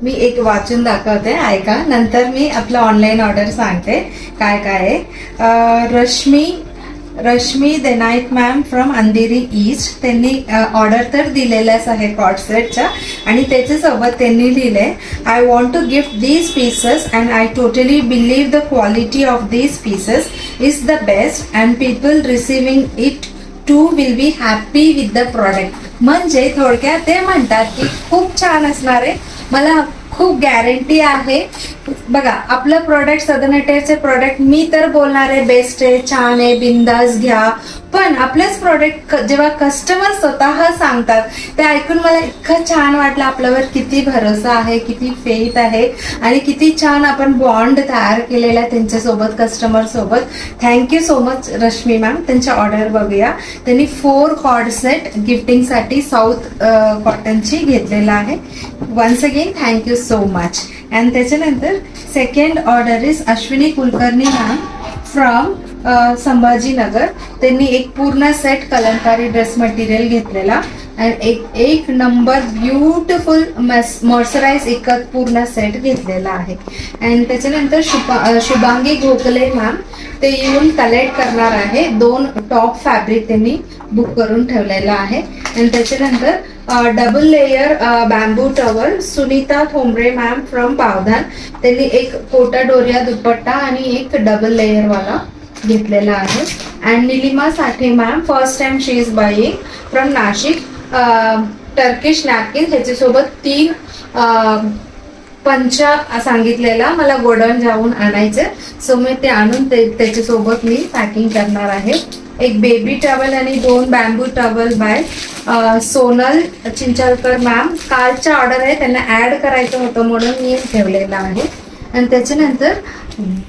मी एक वाचून दाखवते, ऐका. नंतर मी आपलं ऑनलाईन ऑर्डर सांगते काय काय आहे. Rashmi Denaik ma'am from Andheri East, त्यांनी ऑर्डर तर दिलेल्याच आहे कॉर्ड सेटच्या, आणि त्याच्यासोबत त्यांनी लिहिले I want to gift these pieces and I totally believe the quality of these pieces is the best and people receiving it too will be happy with the product. म्हणजे थोडक्यात ते म्हणतात की खूप छान असणार आहे, मला खूप गॅरंटी आहे. बघा, आपलं प्रोडक्ट सदनटेचे प्रोडक्ट मी तर बोलणार आहे बेस्ट आहे, छान आहे, बिंदास घ्या. पण आपलेच प्रोडक्ट जेव्हा कस्टमर स्वतः सांगतात ते ऐकून मला इतकं छान वाटलं. आपल्यावर किती भरोसा आहे, किती फेथ आहे आणि किती छान आपण बॉन्ड तयार केलेला आहे त्यांच्यासोबत, कस्टमर सोबत. Thank you so much Rashmi ma'am. त्यांच्या ऑर्डर बघूया. त्यांनी 4 कॉर्ड सेट गिफ्टिंगसाठी साऊथ कॉटनची घेतलेला आहे. Once again thank you so much. And त्याच्यानंतर second order is Ashwini Kulkarni ma'am from Sambhajinagar. त्यांनी एक पूर्ण सेट कलंकारी ड्रेस मटेरियल घेतलेला आणि एक नंबर ब्युटिफुल मॉइश्चराइज एकच पूर्ण सेट घेतलेला आहे. अँड त्याच्यानंतर शुभांगी गोखले मॅम, ते येऊन कलेक्ट करणार आहे. 2 टॉप फॅब्रिक त्यांनी बुक करून ठेवलेला आहे. आणि त्याच्यानंतर double layer bamboo towel Sunita Thombre ma'am from Pavdhan, त्यांनी एक कोटा डोरिया दुपट्टा आणि एक डबल लेयर वाला घेतलेला आहे. And Nilima Sathe ma'am, first time she is buying from Nashik, Turkish napkin. ह्याच्यासोबत 3 पंचा सांगितलेला मला गोडाऊन जाऊन आणायचं, सो मी ते आणून त्याच्यासोबत मी पॅकिंग करणार आहे. एक बेबी टॉवल आणि 2 bamboo towel by Sonal Chinchalkar ma'am. कालच्या ऑर्डर आहे, त्यांना ऍड करायचं होतं म्हणून मी ठेवलेलं आहे. आणि त्याच्यानंतर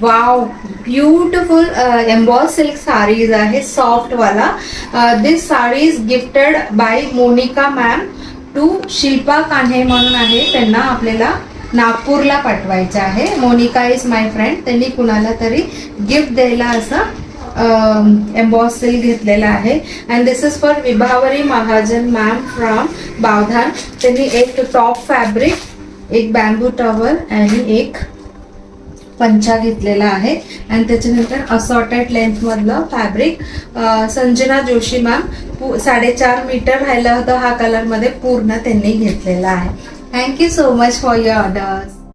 wow, beautiful emboss silk saris आहे, सॉफ्ट वाला. This sari is gifted by Monika ma'am to Shilpa Kanhe म्हणून आहे, त्यांना आपल्याला नागपूरला पाठवायचं आहे. Monika is my friend. त्यांनी कुणाला तरी गिफ्ट द्यायला असं एम्बॉस सिल्क घेतलेला आहे. And this is for Vibhavari Mahajan ma'am from Bavdhan. त्यांनी एक टॉप फॅब्रिक, एक बॅम्बू टॉवल आणि एक पंचा घेतलेला आहे. आणि त्याच्यानंतर असॉर्टेड लेंथ मधलं fabric Sanjana Joshi ma'am, 4.5 metre राहिलं होतं हा कलर मध्ये, पूर्ण त्यांनी घेतलेला आहे. Thank you so much for your orders.